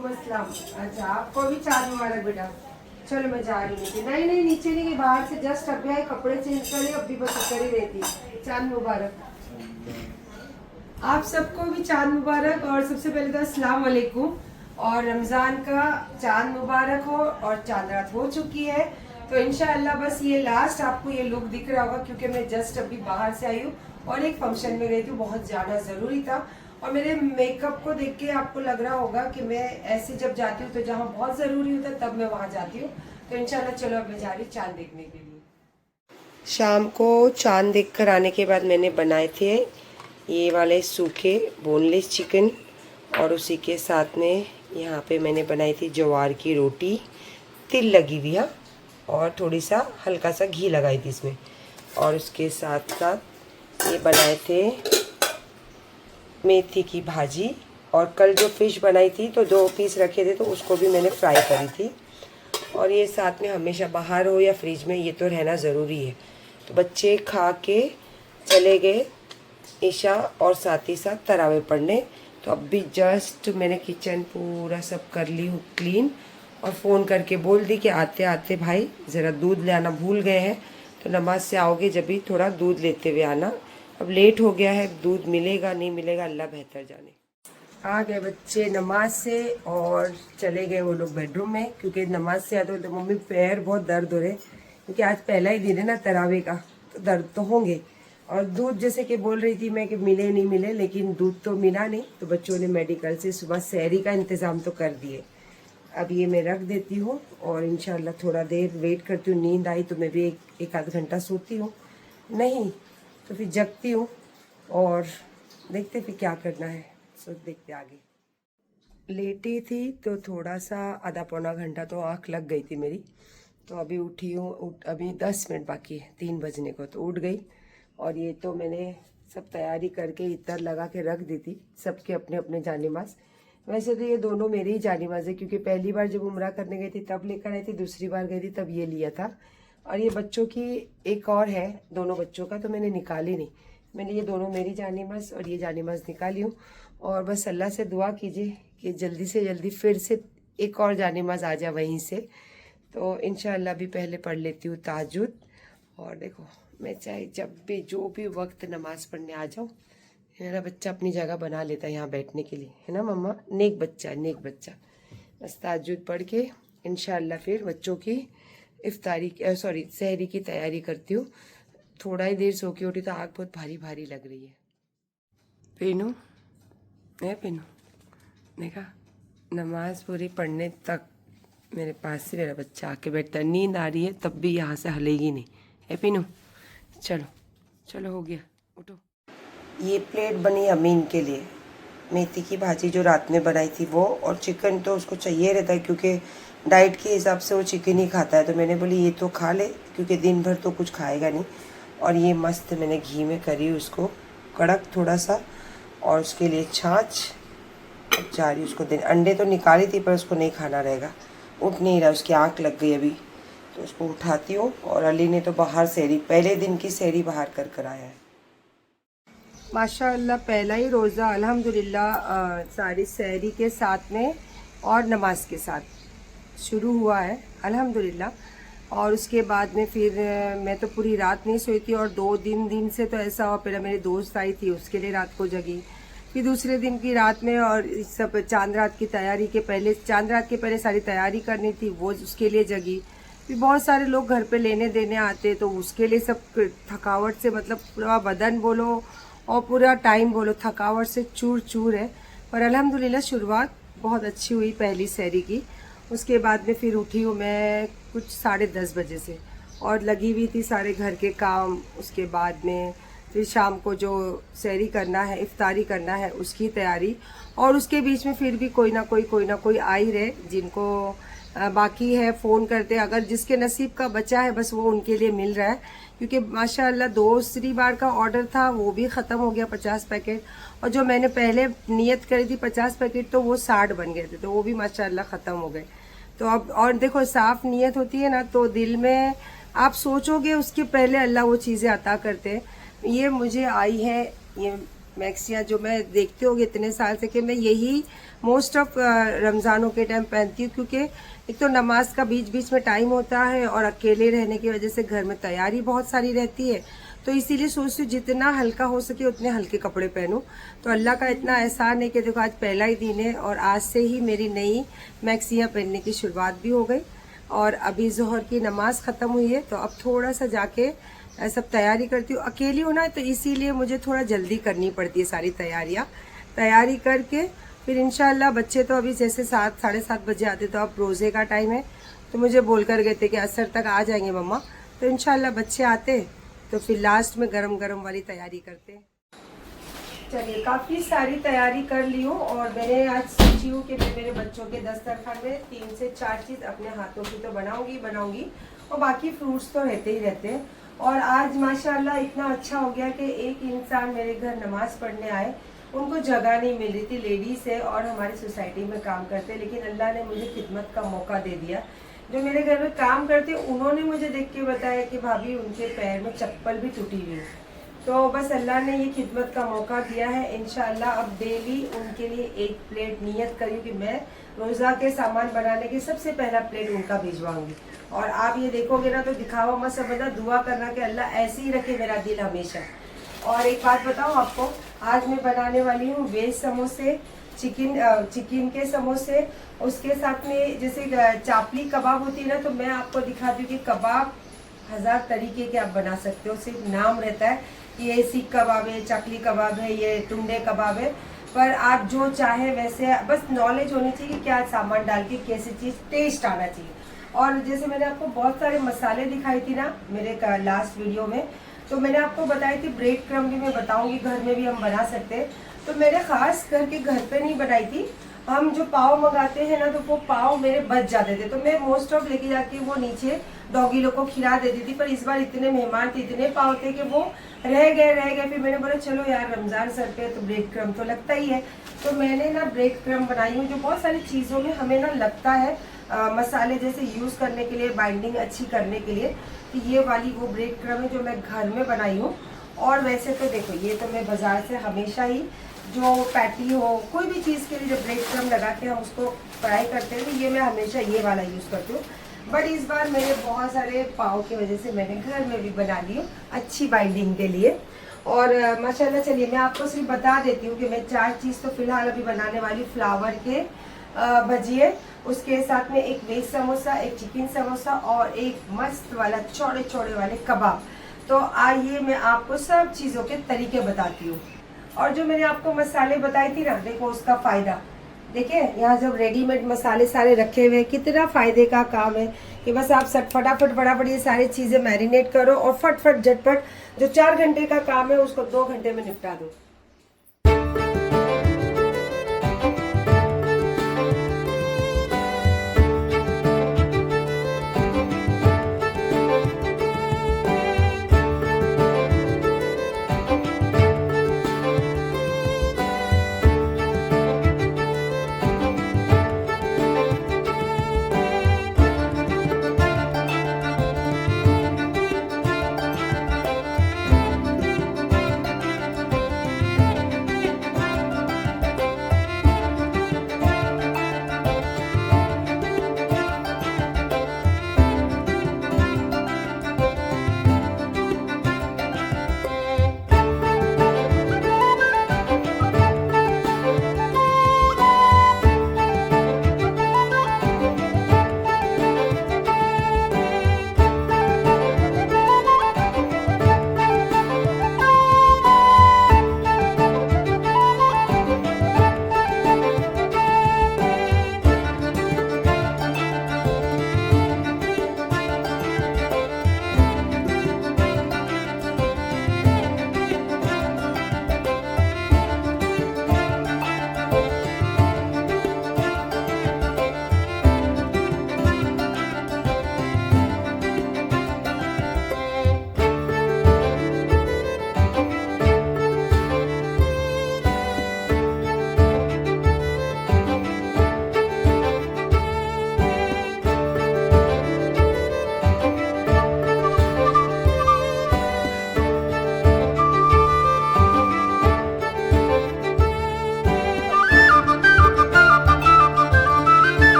वालेकुम अस्सलाम। अच्छा आपको भी चाँद मुबारक बेटा। चलो मैं जा रही हूँ। नहीं नहीं नीचे नहीं गई, बाहर से जस्ट अभी आए, कपड़े चेंज करे, अभी बस उतर ही रहती। चाँद मुबारक आप सबको भी, चाँद मुबारक। और सबसे पहले तो अस्सलाम वालेकुम, और रमज़ान का चाँद मुबारक हो। और चाँद रात हो चुकी है, तो इंशाअल्लाह बस ये लास्ट आपको ये लुक दिख रहा होगा, क्योंकि मैं जस्ट अभी बाहर से आई हूँ और एक फंक्शन में गई थी, बहुत ज़्यादा ज़रूरी था। और मेरे मेकअप को देख के आपको लग रहा होगा कि मैं ऐसे जब जाती हूँ तो जहाँ बहुत ज़रूरी होता है तब मैं वहाँ जाती हूँ। तो इंशाल्लाह चलो अब मैं जा रही हूँ चाँद देखने के लिए। शाम को चाँद देख कर आने के बाद मैंने बनाए थे ये वाले सूखे बोनलेस चिकन, और उसी के साथ में यहाँ पे मैंने बनाई थी ज्वार की रोटी, तिल लगी हुई है, और थोड़ी सा हल्का सा घी लगाई थी इसमें। और उसके साथ साथ ये बनाए थे मेथी की भाजी। और कल जो फ़िश बनाई थी तो 2 पीस रखे थे, तो उसको भी मैंने फ्राई करी थी। और ये साथ में हमेशा बाहर हो या फ्रिज में ये तो रहना ज़रूरी है। तो बच्चे खा के चले गए ईशा और साथ ही साथ तरावे पढ़ने। तो अब भी जस्ट मैंने किचन पूरा सब कर ली हूँ क्लीन, और फ़ोन करके बोल दी कि आते आते भाई ज़रा दूध ले आना, भूल गए हैं, तो नमाज से आओगे जब भी थोड़ा दूध लेते हुए आना। अब लेट हो गया है, दूध मिलेगा नहीं मिलेगा अल्लाह बेहतर जाने। आ गए बच्चे नमाज से और चले गए वो लोग बेडरूम में, क्योंकि नमाज से आते हो तो मम्मी पैर बहुत दर्द हो रहे, क्योंकि आज पहला ही दिन है ना तरावे का, तो दर्द तो होंगे। और दूध जैसे कि बोल रही थी मैं कि मिले नहीं मिले, लेकिन दूध तो मिला नहीं, तो बच्चों ने मेडिकल से सुबह सहरी का इंतज़ाम तो कर दिए। अब ये मैं रख देती हूँ और इंशाल्लाह थोड़ा देर वेट करती हूँ। नींद आई तो मैं भी एक आध घंटा सोती हूँ, नहीं तो फिर जगती हूँ और देखते फिर क्या करना है, सोच देखते आगे। लेटी थी तो थोड़ा सा आधा पौना घंटा तो आँख लग गई थी मेरी, तो अभी उठी हूँ। अभी 10 मिनट बाकी है 3 बजने को, तो उठ गई। और ये तो मैंने सब तैयारी करके इतर लगा के रख दी थी, सबके अपने अपने जानिमाज़। वैसे तो ये दोनों मेरे ही जानिमाज़ है, क्योंकि पहली बार जब उम्रा करने गई थी तब लेकर आई थी, दूसरी बार गई थी तब ये लिया था। और ये बच्चों की एक और है, दोनों बच्चों का, तो मैंने निकाली नहीं। मैंने ये दोनों मेरी जानिमाज़ और ये जानिमाज़ निकाली हूँ। और बस अल्लाह से दुआ कीजिए कि जल्दी से जल्दी फिर से एक और जानिमाज़ आ जाए वहीं से। तो इंशाअल्लाह भी पहले पढ़ लेती हूँ ताजुद। और देखो मैं चाहे जब भी जो भी वक्त नमाज़ पढ़ने आ जाऊँ, मेरा बच्चा अपनी जगह बना लेता है यहाँ बैठने के लिए, है ना मम्मा, नेक बच्चा है नेक बच्चा। बस ताजुद पढ़ के इंशाअल्लाह फिर बच्चों की इफ्तारी सहरी की तैयारी करती हूँ। थोड़ा ही देर सो के उठी तो आँख बहुत भारी भारी लग रही है। पीनू है, पीनू देखा, नमाज पूरी पढ़ने तक मेरे पास से मेरा बच्चा आके बैठता है। नींद आ रही है तब भी यहाँ से हलेगी नहीं, है पीनू। चलो चलो हो गया, उठो। ये प्लेट बनी अमीन के लिए, मेथी की भाजी जो रात में बनाई थी वो, और चिकन तो उसको चाहिए रहता है, क्योंकि डाइट के हिसाब से वो चिकन ही खाता है। तो मैंने बोली ये तो खा ले, क्योंकि दिन भर तो कुछ खाएगा नहीं। और ये मस्त मैंने घी में करी उसको कड़क थोड़ा सा, और उसके लिए छाछ जा रही उसको देने। अंडे तो निकाली थी पर उसको नहीं खाना रहेगा, उठ नहीं रहा, उसकी आँख लग गई अभी, तो उसको उठाती हूँ। और अली ने तो बाहर सहरी, पहले दिन की सहरी बाहर कर आया है माशाअल्लाह। पहला ही रोज़ा अल्हम्दुलिल्लाह सारी सहरी के साथ में और नमाज के साथ शुरू हुआ है अल्हम्दुलिल्लाह। और उसके बाद में फिर मैं तो पूरी रात नहीं सोई थी, और 2 दिन से तो ऐसा हुआ, पहले मेरी दोस्त आई थी उसके लिए रात को जगी, फिर दूसरे दिन की रात में, और सब चांद रात की तैयारी के पहले, चांद रात के पहले सारी तैयारी करनी थी, वो उसके लिए जगी। फिर बहुत सारे लोग घर पे लेने देने आते, तो उसके लिए सब थकावट से, मतलब पूरा बदन बोलो और पूरा टाइम बोलो थकावट से चूर चूर है। पर अल्हम्दुलिल्लाह शुरुआत बहुत अच्छी हुई पहली सहरी की। उसके बाद में फिर उठी हूँ मैं कुछ 10:30 बजे से, और लगी हुई थी सारे घर के काम। उसके बाद में फिर शाम को जो सहरी करना है, इफ्तारी करना है, उसकी तैयारी। और उसके बीच में फिर भी कोई ना कोई आ ही रहे, जिनको बाकी है फ़ोन करते, अगर जिसके नसीब का बचा है बस वो उनके लिए मिल रहा है। क्योंकि माशाल्लाह दूसरी बार का ऑर्डर था वो भी ख़त्म हो गया 50 पैकेट, और जो मैंने पहले नियत करी थी 50 पैकेट तो वो 60 बन गए थे, तो वो भी माशाल्लाह ख़त्म हो गए। तो अब और देखो साफ़ नियत होती है ना, तो दिल में आप सोचोगे उसके पहले अल्लाह वो चीज़ें अता करते हैं। ये मुझे आई है, ये मैक्सियाँ जो मैं देखते होगे इतने साल से कि मैं यही मोस्ट ऑफ रमज़ानों के टाइम पहनती हूँ, क्योंकि एक तो नमाज का बीच बीच में टाइम होता है और अकेले रहने की वजह से घर में तैयारी बहुत सारी रहती है, तो इसीलिए सोचती हूँ जितना हल्का हो सके उतने हल्के कपड़े पहनूं। तो अल्लाह का इतना एहसान है कि देखो आज पहला ही दिन है और आज से ही मेरी नई मैक्सियाँ पहनने की शुरुआत भी हो गई। और अभी जोहर की नमाज ख़त्म हुई है, तो अब थोड़ा सा जाके सब तैयारी करती हूँ। अकेली हूँ ना, तो इसीलिए मुझे थोड़ा जल्दी करनी पड़ती है सारी तैयारी करके फिर इंशाल्लाह। बच्चे तो अभी जैसे 7 साढ़े 7 बजे आते, तो अब रोज़े का टाइम है, तो मुझे बोल कर गए थे कि असर तक आ जाएंगे मम्मा, तो इंशाल्लाह बच्चे आते तो फिर लास्ट में गरम गरम वाली तैयारी करते। चलिए, काफ़ी सारी तैयारी कर ली हूँ और मैंने आज सोची हूँ कि मैं मेरे बच्चों के दस्तरखान में 3 से 4 चीज़ अपने हाथों की तो बनाऊंगी और बाकी फ्रूट्स तो रहते ही रहते हैं। और आज माशाल्लाह इतना अच्छा हो गया कि एक इंसान मेरे घर नमाज पढ़ने आए, उनको जगह नहीं मिल रही थी, लेडीज़ है और हमारी सोसाइटी में काम करते, लेकिन अल्लाह ने मुझे खिदमत का मौका दे दिया। जो मेरे घर में काम करते उन्होंने मुझे देख के बताया कि भाभी उनके पैर में चप्पल भी टूटी हुई है, तो बस अल्लाह ने ये खिदमत का मौका दिया है। इंशाल्लाह अब डेली उनके लिए एक प्लेट नियत करी कि मैं रोज़ा के सामान बनाने के सबसे पहला प्लेट उनका भिजवाऊंगी। और आप ये देखोगे ना तो दिखावा मत समझना, दुआ करना कि अल्लाह ऐसे ही रखे मेरा दिल हमेशा। और एक बात बताऊं आपको, आज मैं बनाने वाली हूँ वेज समोसे, चिकन के समोसे। उसके साथ में जैसे चापली कबाब होती है ना, तो मैं आपको दिखाती हूँ कि कबाब 1000 तरीके के आप बना सकते हो। सिर्फ नाम रहता है कि ये सीख कबाब है, चकली कबाब है, ये टुंडे कबाब है, पर आप जो चाहे वैसे, बस नॉलेज होनी चाहिए कि क्या सामान डाल के कैसी चीज़ टेस्ट आना चाहिए। और जैसे मैंने आपको बहुत सारे मसाले दिखाई थी ना मेरे लास्ट वीडियो में, तो मैंने आपको बताई थी ब्रेड क्रम्ब भी मैं बताऊंगी, घर में भी हम बना सकते हैं। तो मैंने खास करके घर पे नहीं बनाई थी, हम जो पाव मंगाते हैं ना तो वो पाव मेरे बच जाते थे, तो मैं मोस्ट ऑफ लेके जाके वो नीचे डॉगी लोग को खिला देती थी। पर इस बार इतने मेहमान थे, इतने पाव थे कि वो रह गए। फिर मैंने बोला चलो यार रमज़ान सर पे तो ब्रेड क्रम्ब तो लगता ही है, तो मैंने ना ब्रेड क्रम्ब बनाई हूँ, जो बहुत सारी चीज़ों में हमें ना लगता है मसाले जैसे यूज़ करने के लिए, बाइंडिंग अच्छी करने के लिए। तो ये वाली वो ब्रेड क्रम्ब है जो मैं घर में बनाई हूँ। और वैसे तो देखो, ये तो मैं बाज़ार से हमेशा ही जो पैटी हो, कोई भी चीज़ के लिए जब ब्रेड क्रम्ब लगा के हम उसको फ्राई करते हैं, तो ये मैं हमेशा ये वाला यूज़ करती हूँ। बट इस बार मेरे बहुत सारे पाव की वजह से मैंने घर में भी बना ली हूँ अच्छी बाइंडिंग के लिए। और माशाल्लाह, चलिए मैं आपको सिर्फ बता देती हूँ कि मैं 4 चीज़ तो फिलहाल अभी बनाने वाली। फ्लावर के भजिए, उसके साथ में एक वेज समोसा, एक चिकन समोसा और एक मस्त वाला चौड़े चौड़े वाले कबाब। तो आइए मैं आपको सब चीज़ों के तरीके बताती हूँ। और जो मैंने आपको मसाले बताए थी ना, देखो उसका फ़ायदा देखिए, यहाँ जब रेडीमेड मसाले सारे रखे हुए, कितना फ़ायदे का काम है कि बस आप सब फटाफट ये सारी चीज़ें मैरिनेट करो और फटफट झटपट जो 4 घंटे का काम है उसको 2 घंटे में निपटा दो।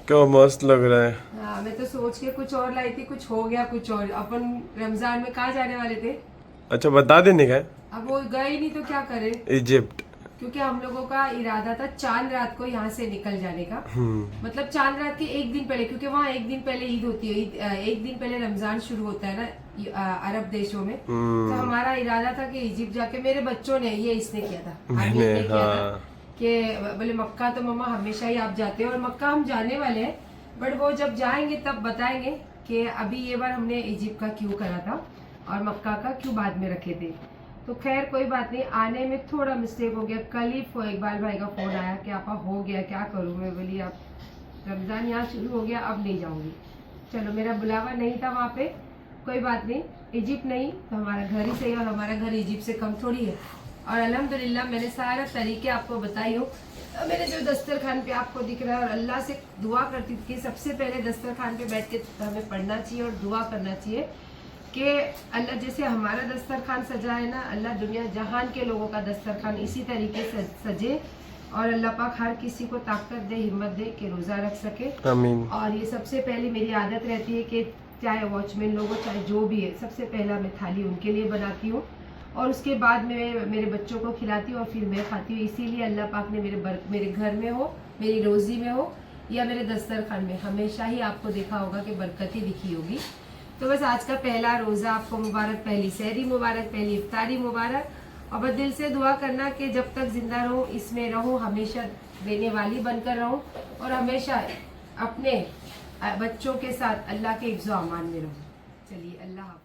क्या मस्त लग रहा है। हाँ, मैं तो सोच के कुछ और लाई थी, कुछ हो गया कुछ और। अपन रमजान में कहाँ जाने वाले थे, अच्छा बता देने का है। अब वो गए ही नहीं तो क्या करे। इजिप्ट। क्योंकि हम लोगों का इरादा था चांद रात को यहाँ से निकल जाने का। मतलब चांद रात के एक दिन पहले, क्योंकि वहाँ एक दिन पहले ईद होती है, एक दिन पहले रमजान शुरू होता है ना अरब देशों में। तो हमारा इरादा था कि इजिप्ट जाके, मेरे बच्चों ने इसने किया था, मैंने किया था कि बोले मक्का तो मम्मा हमेशा ही आप जाते हो, और मक्का हम जाने वाले हैं, बट वो जब जाएंगे तब बताएंगे कि अभी ये बार हमने इजिप्ट का क्यों करा था और मक्का का क्यों बाद में रखे थे। तो खैर कोई बात नहीं, आने में थोड़ा मिस्टेक हो गया। कल ही इकबाल भाई का फोन आया कि आपा हो गया, क्या करूँ। मैं बोली आप रमजान यहाँ शुरू हो गया, अब नहीं जाऊंगी। चलो मेरा बुलावा नहीं था वहाँ पे, कोई बात नहीं। इजिप्ट नहीं तो हमारा घर ही सही, और हमारा घर इजिप्ट से कम थोड़ी है। और अल्हम्दुलिल्लाह मैंने सारा तरीके आपको बताई हूँ। मेरे जो दस्तरखान पे आपको दिख रहा है, और अल्लाह से दुआ करती थी सबसे पहले दस्तरखान पे बैठ के हमें पढ़ना चाहिए और दुआ करना चाहिए कि अल्लाह जैसे हमारा दस्तरखान सजा है ना, अल्लाह दुनिया जहान के लोगों का दस्तरखान इसी तरीके से सजे, और अल्लाह पाक हर किसी को ताकत दे, हिम्मत दे कि रोज़ा रख सके। आमीन। और ये सबसे पहले मेरी आदत रहती है कि चाहे वॉचमैन लोग हो चाहे जो भी है, सबसे पहला मैं थाली उनके लिए बनाती हूँ, और उसके बाद में मेरे बच्चों को खिलाती हूँ, और फिर मैं खाती हूँ। इसीलिए अल्लाह पाक ने मेरे घर में हो, मेरी रोज़ी में हो, या मेरे दस्तरखान में हमेशा ही आपको देखा होगा कि बरकत ही दिखी होगी। तो बस आज का पहला रोज़ा आपको मुबारक, पहली सहरी मुबारक, पहली इफ्तारी मुबारक। और बस दिल से दुआ करना कि जब तक जिंदा रहूँ इसमें रहूँ, हमेशा देने वाली बनकर रहूँ, और हमेशा अपने बच्चों के साथ अल्लाह के हिफ्ज़-ओ-अमान में रहूँ। चलिए अल्लाह हाफ़िज़।